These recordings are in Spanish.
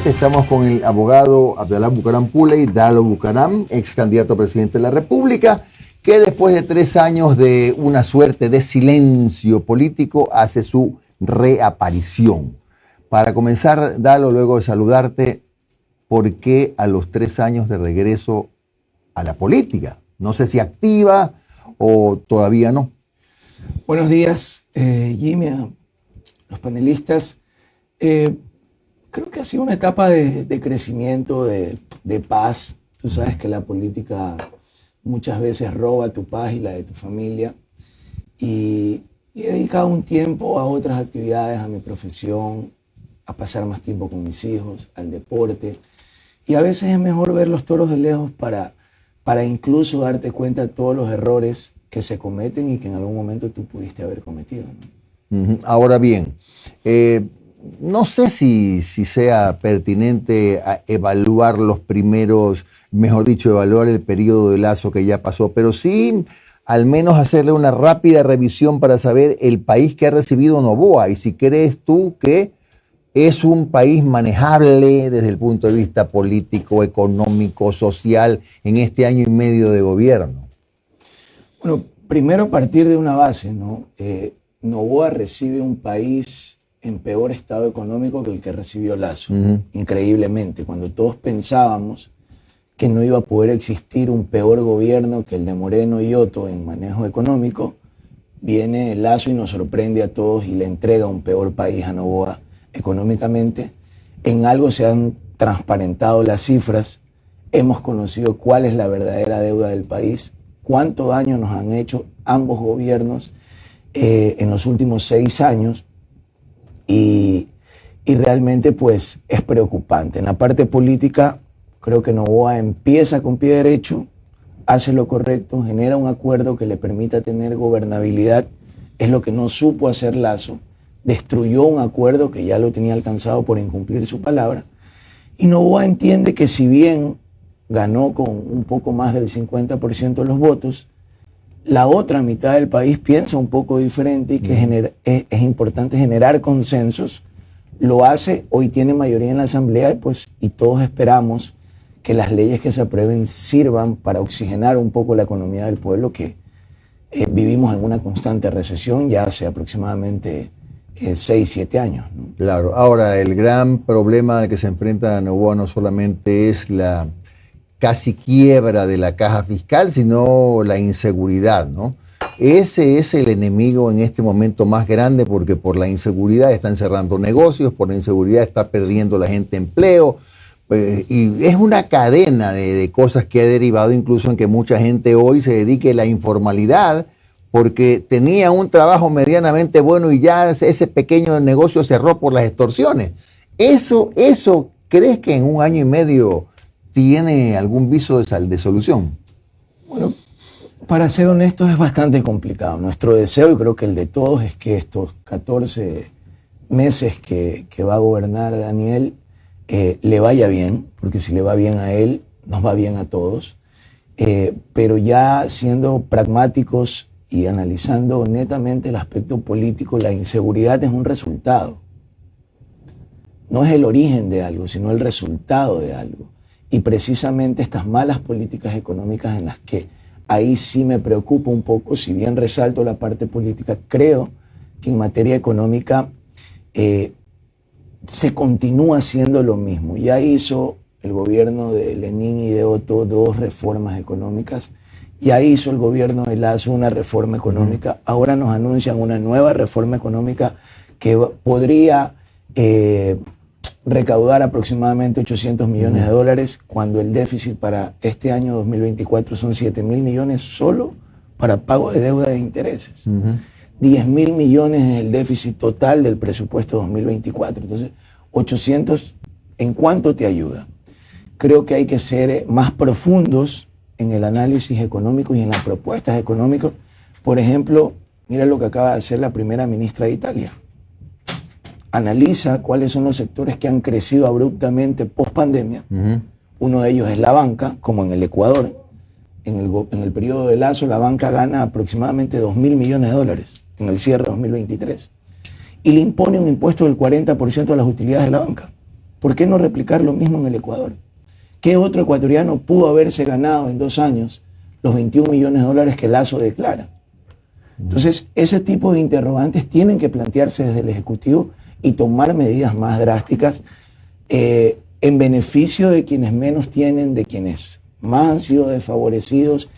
Estamos con el abogado Abdalá Bucaram Puley, Dalo Bucaram, ex candidato a presidente de la República, que después de 3 años de una suerte de silencio político hace su reaparición. Para comenzar, Dalo, luego de saludarte, ¿por qué a los 3 años de regreso a la política? No sé si activa o todavía no. Buenos días, Jimmy, a los panelistas. Creo que ha sido una etapa de crecimiento, de paz. Tú sabes que la política muchas veces roba tu paz y la de tu familia. Y he dedicado un tiempo a otras actividades, a mi profesión, a pasar más tiempo con mis hijos, al deporte. Y a veces es mejor ver los toros de lejos para incluso darte cuenta de todos los errores que se cometen y que en algún momento tú pudiste haber cometido, ¿no? Ahora bien, no sé si sea pertinente evaluar los primeros, mejor dicho, evaluar el periodo de Lasso que ya pasó, pero sí al menos hacerle una rápida revisión para saber el país que ha recibido Noboa y si crees tú que es un país manejable desde el punto de vista político, económico, social en este año y medio de gobierno. Bueno, primero partir de una base, ¿no? Noboa recibe un país en peor estado económico que el que recibió Lasso, increíblemente. Cuando todos pensábamos que no iba a poder existir un peor gobierno que el de Moreno y Otto en manejo económico, viene Lasso y nos sorprende a todos y le entrega un peor país a Noboa económicamente. En algo se han transparentado las cifras, hemos conocido cuál es la verdadera deuda del país, cuánto daño nos han hecho ambos gobiernos en los últimos 6 años. Y realmente pues es preocupante. En la parte política creo que Noboa empieza con pie derecho, hace lo correcto, genera un acuerdo que le permita tener gobernabilidad, es lo que no supo hacer Lasso, destruyó un acuerdo que ya lo tenía alcanzado por incumplir su palabra, y Noboa entiende que si bien ganó con un poco más del 50% de los votos, la otra mitad del país piensa un poco diferente y que es importante generar consensos. Lo hace, hoy tiene mayoría en la Asamblea y todos esperamos que las leyes que se aprueben sirvan para oxigenar un poco la economía del pueblo, que vivimos en una constante recesión ya hace aproximadamente 6-7 años, ¿no? Claro, ahora el gran problema al que se enfrenta Noboa no solamente es la casi quiebra de la caja fiscal, sino la inseguridad, ¿no? Ese es el enemigo en este momento más grande, porque por la inseguridad están cerrando negocios, por la inseguridad está perdiendo la gente empleo, y es una cadena de cosas que ha derivado incluso en que mucha gente hoy se dedique a la informalidad, porque tenía un trabajo medianamente bueno y ya ese pequeño negocio cerró por las extorsiones. Eso, ¿crees que en 1 año y medio tiene algún viso de solución? Bueno, para ser honestos es bastante complicado. Nuestro deseo, y creo que el de todos, es que estos 14 meses que va a gobernar Daniel le vaya bien, porque si le va bien a él, nos va bien a todos. Pero ya siendo pragmáticos y analizando netamente el aspecto político, la inseguridad es un resultado. No es el origen de algo, sino el resultado de algo. Y precisamente estas malas políticas económicas en las que ahí sí me preocupa un poco, si bien resalto la parte política, creo que en materia económica se continúa haciendo lo mismo. Ya hizo el gobierno de Lenín y de Otto 2 reformas económicas, ya hizo el gobierno de Lasso una reforma económica, ahora nos anuncian una nueva reforma económica que podría recaudar aproximadamente 800 millones de dólares, cuando el déficit para este año 2024 son 7.000 millones solo para pago de deuda de intereses. 10.000 millones es el déficit total del presupuesto 2024. Entonces, 800, ¿en cuánto te ayuda? Creo que hay que ser más profundos en el análisis económico y en las propuestas económicas. Por ejemplo, mira lo que acaba de hacer la primera ministra de Italia. Analiza cuáles son los sectores que han crecido abruptamente post pandemia. Uno de ellos es la banca, como en el Ecuador. En el periodo de Lasso, la banca gana aproximadamente 2.000 millones de dólares en el cierre 2023. Y le impone un impuesto del 40% a las utilidades de la banca. ¿Por qué no replicar lo mismo en el Ecuador? ¿Qué otro ecuatoriano pudo haberse ganado en 2 años los 21 millones de dólares que Lazo declara? Entonces, ese tipo de interrogantes tienen que plantearse desde el Ejecutivo y tomar medidas más drásticas en beneficio de quienes menos tienen, de quienes más han sido desfavorecidos,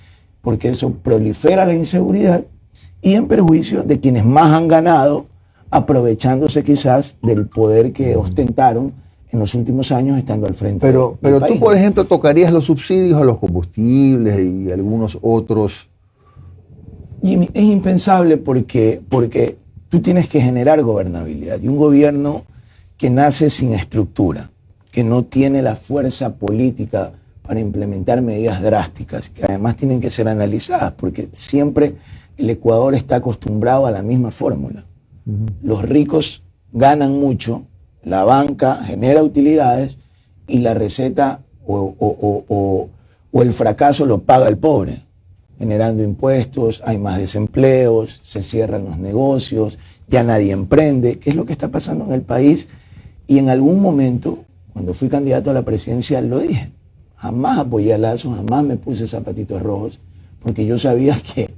porque eso prolifera la inseguridad, y en perjuicio de quienes más han ganado, aprovechándose quizás del poder que ostentaron en los últimos años estando al frente Pero del país. tú, por ejemplo, tocarías los subsidios a los combustibles y algunos otros. Y es impensable porque tú tienes que generar gobernabilidad. Y un gobierno que nace sin estructura, que no tiene la fuerza política para implementar medidas drásticas, que además tienen que ser analizadas, porque siempre el Ecuador está acostumbrado a la misma fórmula. Los ricos ganan mucho, la banca genera utilidades y la receta o el fracaso lo paga el pobre, generando impuestos, hay más desempleos, se cierran los negocios, ya nadie emprende, que es lo que está pasando en el país. Y en algún momento, cuando fui candidato a la presidencia, lo dije. Jamás apoyé a Lazo, jamás me puse zapatitos rojos, porque yo sabía que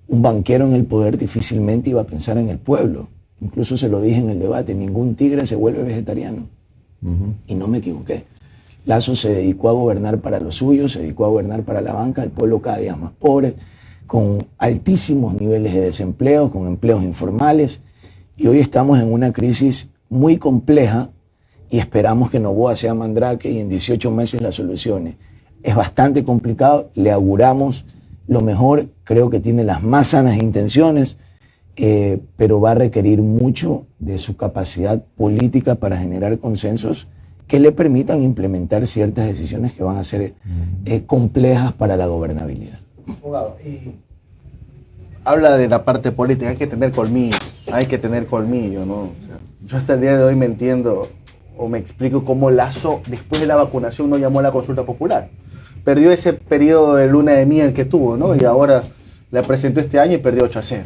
un banquero en el poder difícilmente iba a pensar en el pueblo. Incluso se lo dije en el debate, ningún tigre se vuelve vegetariano. Y no me equivoqué. Lazo se dedicó a gobernar para los suyos, se dedicó a gobernar para la banca, el pueblo cada día más pobre, con altísimos niveles de desempleo, con empleos informales. Y hoy estamos en una crisis muy compleja y esperamos que Noboa sea Mandrake y en 18 meses la solucione. Es bastante complicado, le auguramos lo mejor, creo que tiene las más sanas intenciones, pero va a requerir mucho de su capacidad política para generar consensos que le permitan implementar ciertas decisiones que van a ser complejas para la gobernabilidad. Y habla de la parte política, hay que tener colmillo, ¿no? O sea, yo hasta el día de hoy me entiendo o me explico cómo Lazo, después de la vacunación, no llamó a la consulta popular. Perdió ese periodo de luna de miel que tuvo, ¿no? Y ahora la presentó este año y perdió 8-0.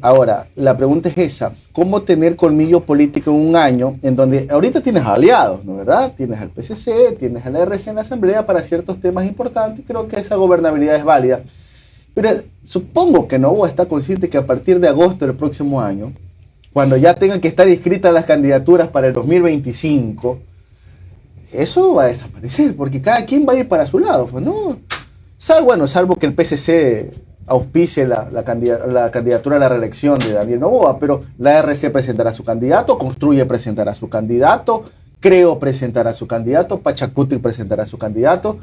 Ahora, la pregunta es esa, ¿cómo tener colmillo político en un año en donde ahorita tienes aliados, ¿no verdad? Tienes al PCC, tienes al RC en la Asamblea para ciertos temas importantes, creo que esa gobernabilidad es válida. Pero supongo que Noboa está consciente que a partir de agosto del próximo año, cuando ya tengan que estar inscritas las candidaturas para el 2025, eso va a desaparecer, porque cada quien va a ir para su lado, pues, ¿no? Salvo que el PCC auspicie la candidatura a la reelección de Daniel Noboa, pero la RC presentará su candidato, Construye presentará su candidato, Creo presentará su candidato, Pachacuti presentará su candidato.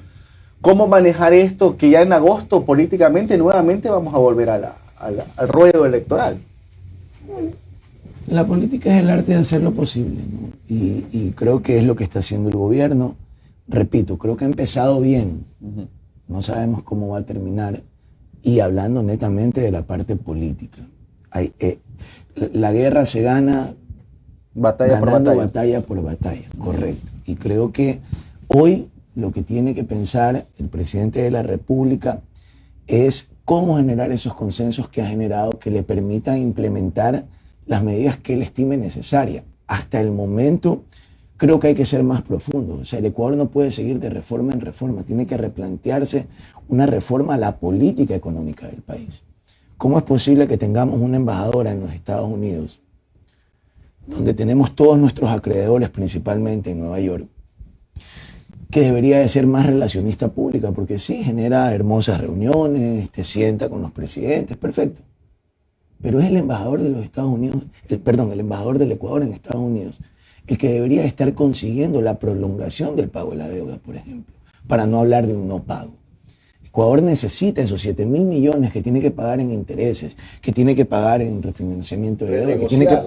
¿Cómo manejar esto que ya en agosto políticamente nuevamente vamos a volver al ruedo electoral? La política es el arte de hacer lo posible, ¿no? Y creo que es lo que está haciendo el gobierno. Repito, creo que ha empezado bien. No sabemos cómo va a terminar. Y hablando netamente de la parte política. La guerra se gana ganando batalla por batalla, correcto. Y creo que hoy lo que tiene que pensar el presidente de la República es cómo generar esos consensos que ha generado que le permitan implementar las medidas que él estime necesarias. Hasta el momento creo que hay que ser más profundo. O sea, el Ecuador no puede seguir de reforma en reforma. Tiene que replantearse una reforma a la política económica del país. ¿Cómo es posible que tengamos una embajadora en los Estados Unidos, donde tenemos todos nuestros acreedores, principalmente en Nueva York, que debería de ser más relacionista pública? Porque sí, genera hermosas reuniones, te sienta con los presidentes, perfecto. Pero es el embajador de los Estados Unidos, el embajador del Ecuador en Estados Unidos, el que debería estar consiguiendo la prolongación del pago de la deuda, por ejemplo, para no hablar de un no pago. Ecuador necesita esos 7.000 millones que tiene que pagar en intereses, que tiene que pagar en refinanciamiento de deuda, que tiene que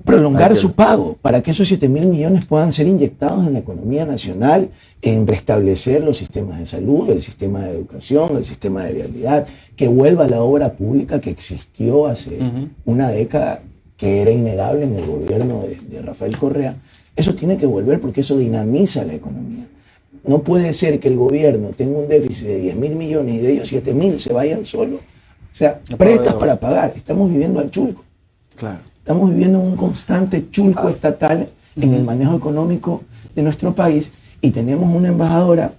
prolongar su pago para que esos 7.000 millones puedan ser inyectados en la economía nacional, en restablecer los sistemas de salud, el sistema de educación, el sistema de vialidad, que vuelva la obra pública que existió hace una década, que era innegable en el gobierno de Rafael Correa. Eso tiene que volver porque eso dinamiza la economía. No puede ser que el gobierno tenga un déficit de 10.000 millones y de ellos 7.000 se vayan solo. O sea, prestas para pagar. Estamos viviendo al chulco. Claro. Estamos viviendo un constante chulco estatal en el manejo económico de nuestro país, y tenemos una embajadora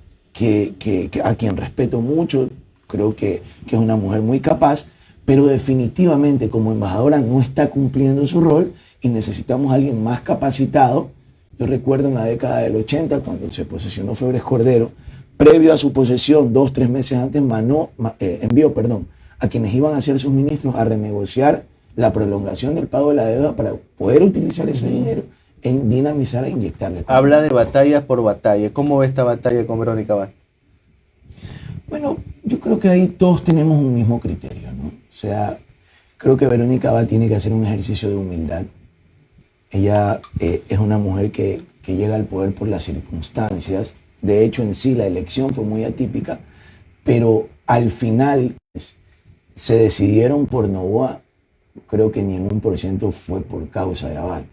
a quien respeto mucho, creo que es una mujer muy capaz, pero definitivamente como embajadora no está cumpliendo su rol y necesitamos a alguien más capacitado. Yo recuerdo en la década del 80, cuando se posesionó Febres Cordero, previo a su posesión, 2-3 meses antes, envió a quienes iban a ser sus ministros a renegociar la prolongación del pago de la deuda para poder utilizar ese dinero en dinamizar e inyectarle. Habla de batalla por batalla. ¿Cómo ve esta batalla con Verónica Abad? Bueno, yo creo que ahí todos tenemos un mismo criterio, ¿no? O sea, creo que Verónica Abad tiene que hacer un ejercicio de humildad. Ella es una mujer que llega al poder por las circunstancias. De hecho, en sí, la elección fue muy atípica, pero al final se decidieron por Noboa. Creo que ni en 1% fue por causa de Abad.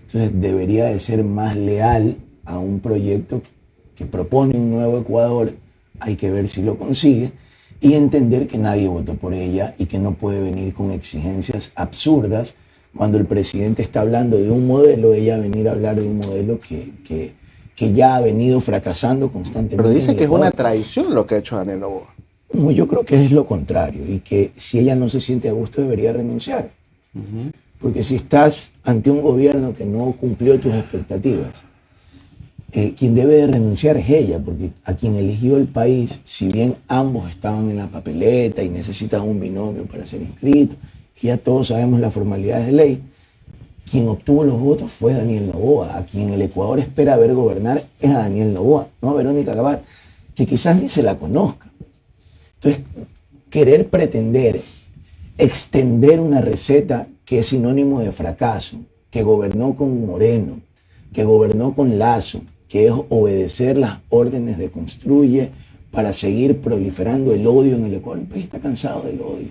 Entonces, debería de ser más leal a un proyecto que propone un nuevo Ecuador. Hay que ver si lo consigue y entender que nadie votó por ella y que no puede venir con exigencias absurdas. Cuando el presidente está hablando de un modelo, ella venir a hablar de un modelo que ya ha venido fracasando constantemente. Pero dice que es una traición lo que ha hecho Daniel Noboa. No, yo creo que es lo contrario y que si ella no se siente a gusto debería renunciar. Porque si estás ante un gobierno que no cumplió tus expectativas, quien debe de renunciar es ella, porque a quien eligió el país, si bien ambos estaban en la papeleta y necesitan un binomio para ser inscritos, y ya todos sabemos las formalidades de ley, quien obtuvo los votos fue Daniel Noboa. A quien el Ecuador espera ver gobernar es a Daniel Noboa, no a Verónica Abad, que quizás ni se la conozca. Entonces, querer pretender extender una receta que es sinónimo de fracaso, que gobernó con Moreno, que gobernó con Lazo, que es obedecer las órdenes de Construye para seguir proliferando el odio en el Ecuador. El país está cansado del odio.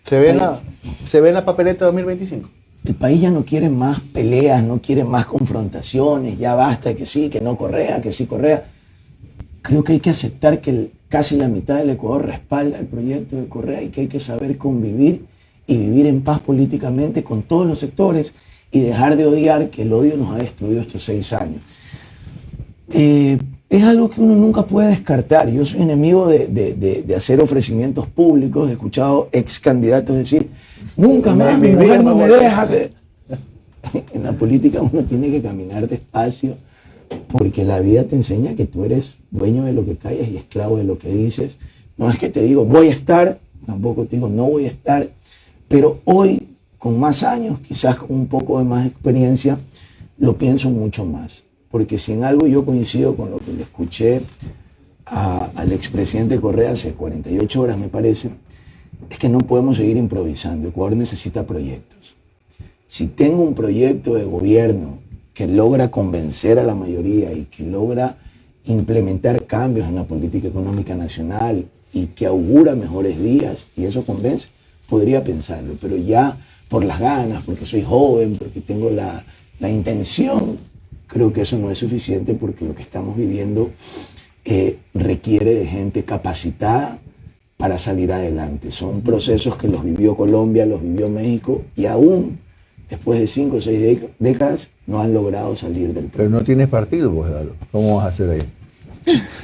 ¿Se ve en la papeleta 2025? El país ya no quiere más peleas, no quiere más confrontaciones, ya basta que sí, que no Correa, que sí Correa. Creo que hay que aceptar que casi la mitad del Ecuador respalda el proyecto de Correa y que hay que saber convivir y vivir en paz políticamente con todos los sectores y dejar de odiar, que el odio nos ha destruido estos 6 años. Es algo que uno nunca puede descartar. Yo soy enemigo de hacer ofrecimientos públicos. He escuchado ex candidatos decir, nunca más mi mujer no me deja. En la política uno tiene que caminar despacio, porque la vida te enseña que tú eres dueño de lo que callas y esclavo de lo que dices. No es que te digo voy a estar, tampoco te digo no voy a estar, pero hoy, con más años, quizás con un poco de más experiencia, lo pienso mucho más. Porque si en algo yo coincido con lo que le escuché al expresidente Correa hace 48 horas, me parece, es que no podemos seguir improvisando. Ecuador necesita proyectos. Si tengo un proyecto de gobierno que logra convencer a la mayoría y que logra implementar cambios en la política económica nacional y que augura mejores días, y eso convence, podría pensarlo. Pero ya por las ganas, porque soy joven, porque tengo la intención, creo que eso no es suficiente, porque lo que estamos viviendo requiere de gente capacitada para salir adelante. Son procesos que los vivió Colombia, los vivió México, y aún después de 5 o 6 décadas no han logrado salir del problema. Pero no tienes partido, pues, Dalo. ¿Cómo vas a hacer ahí?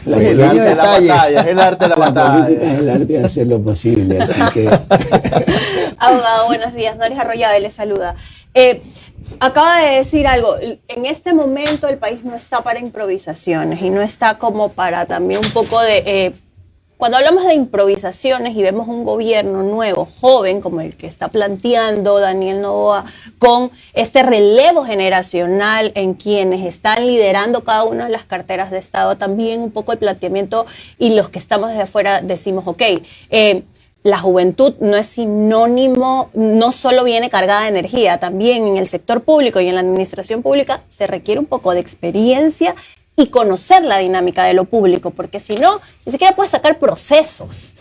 El arte de la batalla, es el arte de la batalla. La política es el arte de hacer lo posible, así que... Abogado, buenos días. Noris Arroyave les saluda. Acaba de decir algo. En este momento el país no está para improvisaciones y no está como para también un poco de... Cuando hablamos de improvisaciones y vemos un gobierno nuevo, joven, como el que está planteando Daniel Noboa, con este relevo generacional en quienes están liderando cada una de las carteras de Estado, también un poco el planteamiento, y los que estamos desde afuera decimos, ok, la juventud no es sinónimo, no solo viene cargada de energía, también en el sector público y en la administración pública se requiere un poco de experiencia y conocer la dinámica de lo público, porque si no, ni siquiera puedes sacar procesos.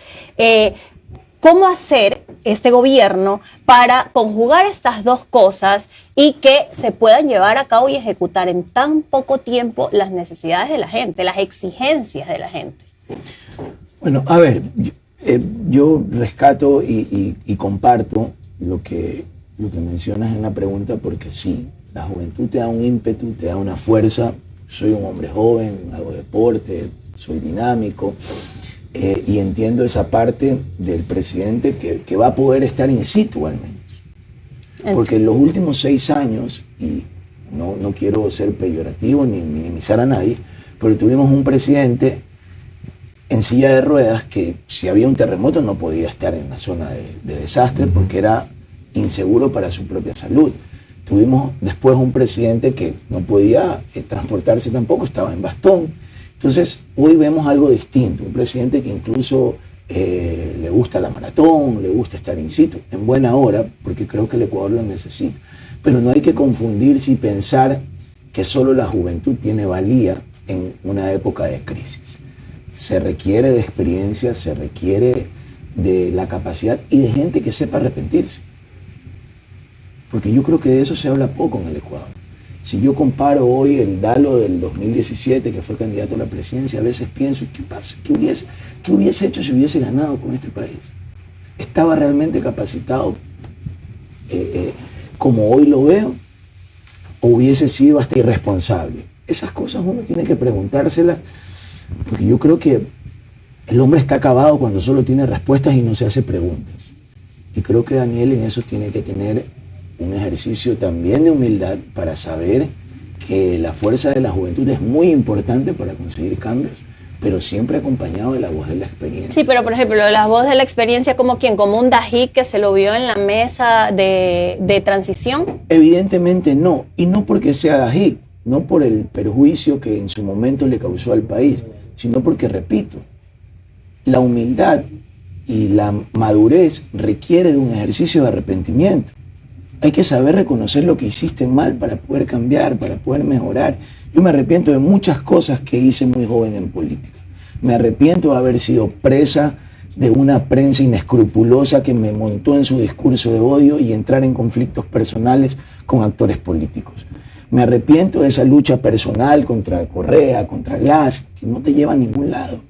¿Cómo hacer este gobierno para conjugar estas dos cosas y que se puedan llevar a cabo y ejecutar en tan poco tiempo las necesidades de la gente, las exigencias de la gente? Bueno, a ver, yo rescato y comparto lo que mencionas en la pregunta, porque sí, La juventud te da un ímpetu, te da una fuerza. Soy un hombre joven, hago deporte, soy dinámico y entiendo esa parte del presidente que va a poder estar in situ al menos. Porque en los últimos 6 años, y no quiero ser peyorativo ni minimizar a nadie, pero tuvimos un presidente en silla de ruedas que si había un terremoto no podía estar en la zona de desastre porque era inseguro para su propia salud. Tuvimos después un presidente que no podía transportarse tampoco, estaba en bastón. Entonces hoy vemos algo distinto, un presidente que incluso le gusta la maratón, le gusta estar in situ, en buena hora, porque creo que el Ecuador lo necesita. Pero no hay que confundirse y pensar que solo la juventud tiene valía en una época de crisis. Se requiere de experiencia, se requiere de la capacidad y de gente que sepa arrepentirse. Porque yo creo que de eso se habla poco en el Ecuador. Si yo comparo hoy el Dalo del 2017, que fue candidato a la presidencia, a veces pienso, ¿qué pasa? ¿Qué hubiese hecho si hubiese ganado con este país? ¿Estaba realmente capacitado como hoy lo veo? ¿O hubiese sido hasta irresponsable? Esas cosas uno tiene que preguntárselas, porque yo creo que el hombre está acabado cuando solo tiene respuestas y no se hace preguntas. Y creo que Daniel en eso tiene que tener un ejercicio también de humildad para saber que la fuerza de la juventud es muy importante para conseguir cambios, pero siempre acompañado de la voz de la experiencia. Sí, pero por ejemplo, la voz de la experiencia, ¿como quién? ¿Como un Dají que se lo vio en la mesa de transición? Evidentemente no, y no porque sea Dají, no por el perjuicio que en su momento le causó al país, sino porque, repito, la humildad y la madurez requiere de un ejercicio de arrepentimiento. Hay que saber reconocer lo que hiciste mal para poder cambiar, para poder mejorar. Yo me arrepiento de muchas cosas que hice muy joven en política. Me arrepiento de haber sido presa de una prensa inescrupulosa que me montó en su discurso de odio y entrar en conflictos personales con actores políticos. Me arrepiento de esa lucha personal contra Correa, contra Glass, que no te lleva a ningún lado.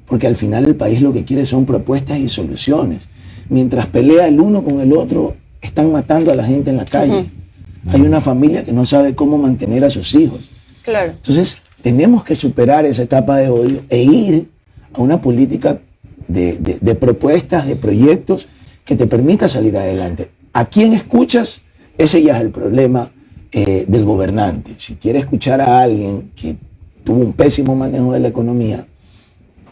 Porque al final el país lo que quiere son propuestas y soluciones. Mientras pelea el uno con el otro, están matando a la gente en la calle. Hay una familia que no sabe cómo mantener a sus hijos. Claro. Entonces, tenemos que superar esa etapa de odio e ir a una política de propuestas, de proyectos que te permita salir adelante. ¿A quién escuchas? Ese ya es el problema del gobernante. Si quiere escuchar a alguien que tuvo un pésimo manejo de la economía,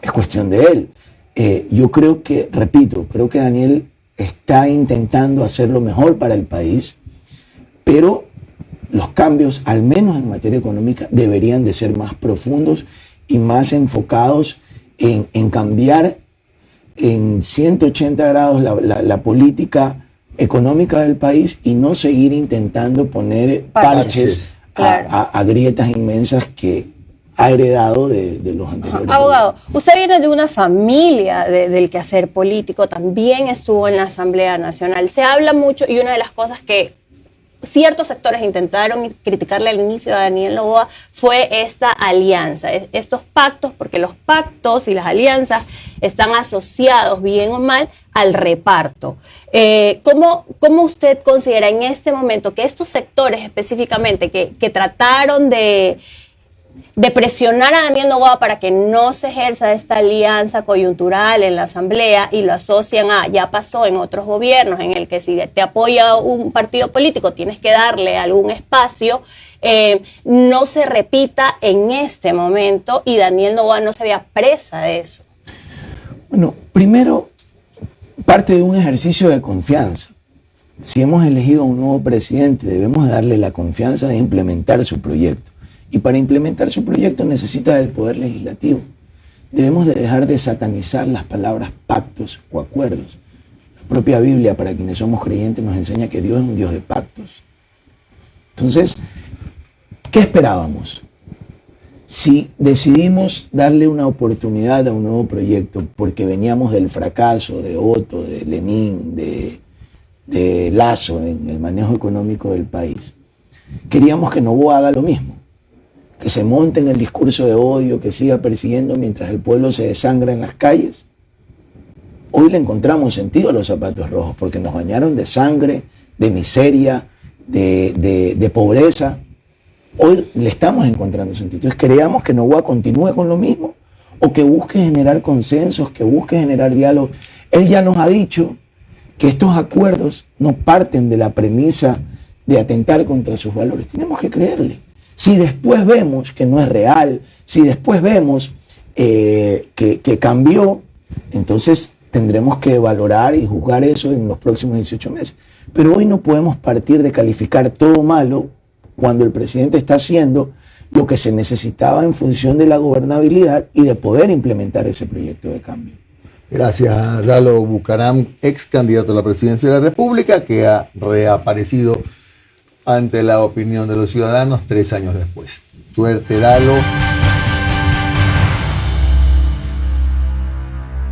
es cuestión de él. Yo creo que, repito, creo que Daniel está intentando hacer lo mejor para el país, pero los cambios, al menos en materia económica, deberían de ser más profundos y más enfocados en cambiar en 180 grados la política económica del país y no seguir intentando poner parches claro, a grietas inmensas que ha heredado de los anteriores. Abogado, usted viene de una familia del quehacer político, también estuvo en la Asamblea Nacional. Se habla mucho y una de las cosas que ciertos sectores intentaron criticarle al inicio de Daniel Noboa fue esta alianza, estos pactos, porque los pactos y las alianzas están asociados, bien o mal, al reparto. ¿Cómo usted considera en este momento que estos sectores específicamente que trataron de presionar a Daniel Noboa para que no se ejerza esta alianza coyuntural en la Asamblea y lo asocian a, ya pasó en otros gobiernos, en el que si te apoya un partido político tienes que darle algún espacio, no se repita en este momento y Daniel Noboa no se vea presa de eso? Bueno, primero, parte de un ejercicio de confianza. Si hemos elegido a un nuevo presidente, debemos darle la confianza de implementar su proyecto. Y para implementar su proyecto necesita del poder legislativo. Debemos de dejar de satanizar las palabras pactos o acuerdos. La propia Biblia, para quienes somos creyentes, nos enseña que Dios es un Dios de pactos. Entonces, ¿qué esperábamos? Si decidimos darle una oportunidad a un nuevo proyecto porque veníamos del fracaso de Otto, de Lenin, de Lasso en el manejo económico del país, queríamos que Noboa haga lo mismo. Que se monte en el discurso de odio, que siga persiguiendo mientras el pueblo se desangra en las calles. Hoy le encontramos sentido a los zapatos rojos porque nos bañaron de sangre, de miseria, de pobreza. Hoy le estamos encontrando sentido. Entonces creamos que Noboa continúe con lo mismo o que busque generar consensos, que busque generar diálogo. Él ya nos ha dicho que estos acuerdos no parten de la premisa de atentar contra sus valores. Tenemos que creerle. Si después vemos que no es real, si después vemos que cambió, entonces tendremos que valorar y juzgar eso en los próximos 18 meses. Pero hoy no podemos partir de calificar todo malo cuando el presidente está haciendo lo que se necesitaba en función de la gobernabilidad y de poder implementar ese proyecto de cambio. Gracias, Dalo Bucaram, ex candidato a la presidencia de la República, que ha reaparecido ante la opinión de los ciudadanos 3 años después. Suerte, Dalo.